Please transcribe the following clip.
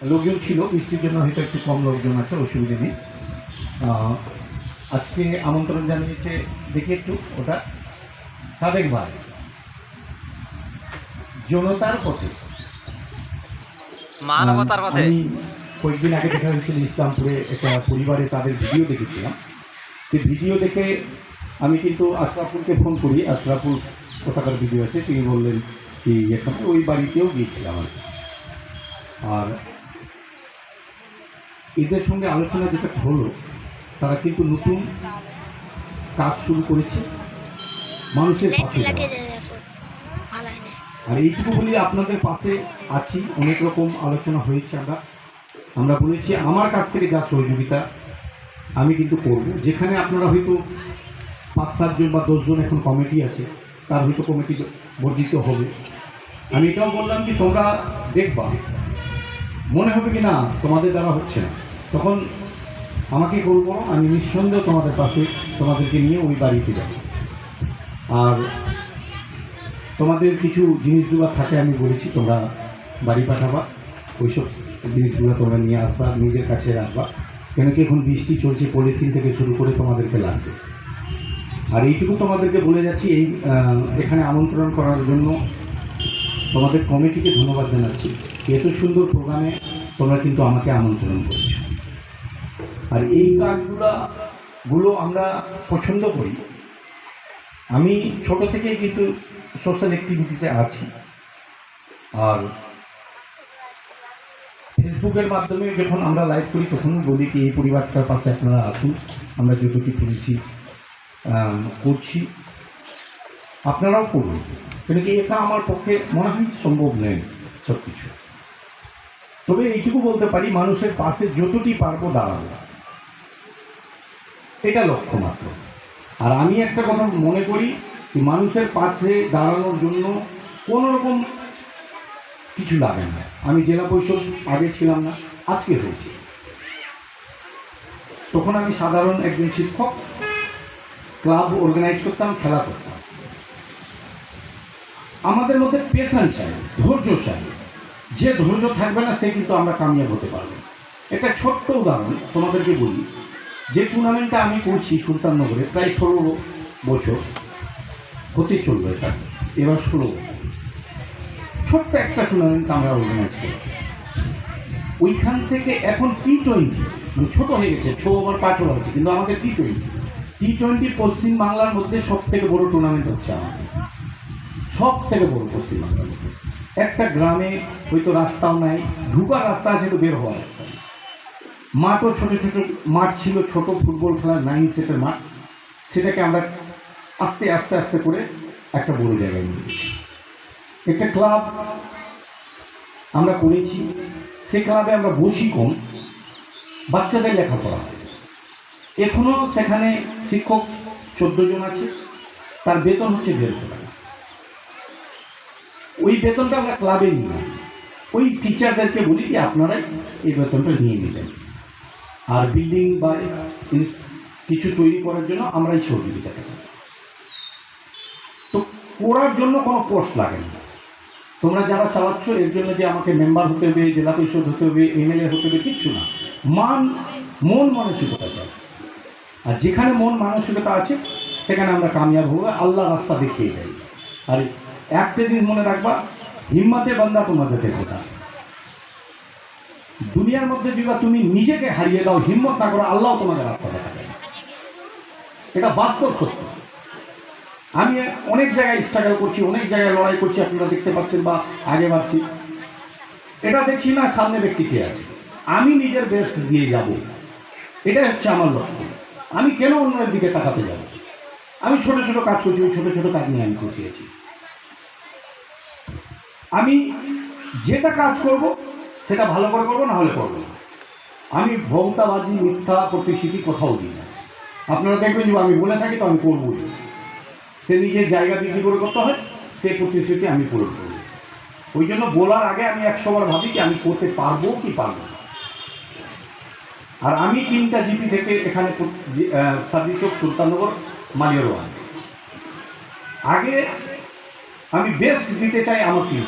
লোকজন ছিল, বৃষ্টির জন্য হয়তো একটু কম লোকজন আছে, অসুবিধা নেই। আজকে আমন্ত্রণ জানিয়েছে, দেখি একটু ওটা সাদেক ভাই, জনতার পথে মানবতার পথে। আমি কয়েকদিন আগে দেখা হয়েছিল ইসলামপুরে একটা পরিবারে, তাদের ভিডিও দেখেছিলাম। সেই ভিডিও দেখে আমি কিন্তু আশরাফুলকে ফোন করি, আশরাফুল কোথাকার ভিডিও আছে, তিনি বললেন কি এখানে ওই বাড়িতেও গিয়েছিলাম আর এদের সঙ্গে আলোচনা যেটা হলো, তারা কিন্তু নতুন কাজ শুরু করেছে মানুষের পাশে। আর এইটুকু বলি আপনাদের পাশে আছি। অনেক রকম আলোচনা হয়েছে, আমরা বলেছি আমার কাছ থেকে যা সহযোগিতা আমি কিন্তু করব। যেখানে আপনারা হয়তো 5-7 জন বা 10 জন এখন কমিটি আছে, তার হয়তো কমিটি বর্ধিত হবে। আমি এটাও বললাম যে তোমরা দেখবা, মনে হবে কি না তোমাদের দ্বারা হচ্ছে না, তখন আমাকে বলবো, আমি নিঃসন্দেহ তোমাদের পাশে, তোমাদেরকে নিয়ে ওই বাড়িতে যাব। আর তোমাদের কিছু জিনিসগুলো থাকে, আমি বলেছি তোমরা বাড়ি পাঠাবা, ওইসব জিনিসগুলো তোমরা নিয়ে আসবা, নিজের কাছে রাখবা, কেন কি এখন বৃষ্টি চলছে, পলিথিন থেকে শুরু করে তোমাদেরকে লাগবে। আর এইটুকু তোমাদেরকে বলে যাচ্ছি, এই এখানে আমন্ত্রণ করার জন্য তোমাদের কমিটিকে ধন্যবাদ জানাচ্ছি। এত সুন্দর প্রোগ্রামে তোমরা কিন্তু আমাকে আমন্ত্রণ করেছো। আর এই কাজগুলো আমরা পছন্দ করি। আমি ছোট থেকেই কিন্তু সোশ্যাল অ্যাক্টিভিটিসে আছি। আর ফেসবুকের মাধ্যমে যখন আমরা লাইভ করি, তখনই বলি কি এই পরিবারটার পাশে আপনারা আসুন, আমরা যতটুকু তুলছি করছি, আপনারাও করুন। কিন্তু এটা আমার পক্ষে মনে হয় সম্ভব নেই সব কিছু। তবে এইটুকু বলতে পারি, মানুষের পাশে যতটি পারবো দাঁড়াবো, এটা লক্ষ্য মাত্র। আর আমি একটা কথা মনে করি, যে মানুষের পাশে দাঁড়ানোর জন্য কোনো রকম কিছু লাগে না। আমি জেলা পরিষদ আগে ছিলাম না, আজকে হয়েছি। তখন আমি সাধারণ একজন শিক্ষক, ক্লাব অর্গানাইজ করতাম, খেলা করতাম। আমাদের মধ্যে পেশান চাই, ধৈর্য চাই। যে ধৈর্য থাকবে না, সে কিন্তু আমরা কামিয়াব হতে পারবো। একটা ছোট্ট উদাহরণ তোমাদেরকে বলি। যে টুর্নামেন্টটা আমি করছি সুলতাননগরে, প্রায় 16 বছর হতে চলবে, এটা এবার 16 বছর। ছোট্ট একটা টুর্নামেন্ট আমরা অর্গানাইজ করি। ওইখান থেকে এখন T20, মানে ছোটো হয়ে গেছে, 6 ওভার 5 ওভার হচ্ছে, কিন্তু আমাদের T20 পশ্চিমবাংলার মধ্যে সব থেকে বড় টুর্নামেন্ট হচ্ছে আমাদের, সব থেকে বড় পশ্চিমবাংলার মধ্যে। একটা গ্রামে হয়তো রাস্তাও নাই, ঢুকার রাস্তা আছে তো বের হওয়ার রাস্তা নেই। মাঠও ছোটো ছোটো মাঠ ছিল, ছোট ফুটবল খেলার 9 সেটের মাঠ, সেটাকে আমরা আস্তে আস্তে আস্তে করে একটা বড় জায়গায় নিয়ে গেছি। একটা ক্লাব আমরা করেছি, সে ক্লাবে আমরা বসি কম, বাচ্চাদের লেখাপড়া হয়। এখনও সেখানে শিক্ষক 14 জন আছে, তার বেতন হচ্ছে 150 টাকা। ওই বেতনটা আমরা ক্লাবে নিই না, ওই টিচারদেরকে বলি যে আপনারাই এই বেতনটা নিয়ে নিলেন, আর বিল্ডিং বা কিছু তৈরি করার জন্য আমরাই সহযোগিতা করি। তো করার জন্য কোনো পোস্ট লাগে না। তোমরা যারা চালাচ্ছ, এর জন্য যে আমাকে মেম্বার হতে হবে, জেলা পরিষদ হতে হবে, MLA হতে হবে, কিচ্ছু না। মন মানসিকতা চাই। আর যেখানে মন মানসিকতা আছে, সেখানে আমরা কামিয়াব হবো, আল্লাহ রাস্তা দেখিয়ে দেয়। আর একটা দিন মনে রাখবা, হিম্মতে বান্দা তোমাদের কথা। দুনিয়ার মধ্যে যদি তুমি নিজেকে হারিয়ে দাও, হিম্মত না করো, আল্লাহ তোমাদের রাস্তা দেখা দেয়। এটা বাস্তব সত্য। আমি অনেক জায়গায় স্ট্রাগল করছি, অনেক জায়গায় লড়াই করছি, আপনারা দেখতে পাচ্ছেন বা আগে বাড়ছি। এটা দেখছি না সামনে ব্যক্তি কে আছে, আমি নিজের বেস্ট দিয়ে যাব, এটাই হচ্ছে আমার লক্ষ্য। আমি কেন অন্যের দিকে তাকাতে যাব? আমি ছোট ছোট কাজ করছি, ওই ছোট ছোট কাজ নিয়ে আমি খুশি আছি। আমি যেটা কাজ করব সেটা ভালো করে করবো, না হলে করবো না। আমি ভোক্তাবাজি, মিথ্যা প্রতিশ্রুতি কোথাও দিই না। আপনারা দেখবেন যে আমি বলে থাকি তো আমি করবই। সে নিজের জায়গা বিক্রি করে করতে হয়, সে প্রতিশ্রুতি আমি পূরণ করব। ওই জন্য বলার আগে আমি 100 বার ভাবি কি আমি করতে পারবো কি পারবো না। আর আমি 3টা জিপি থেকে এখানে সার্ভিস চোখ, সুলতাননগর, মালিয়ারওয়ান। আগে আমি বেস্ট দিতে চাই আমার টিম।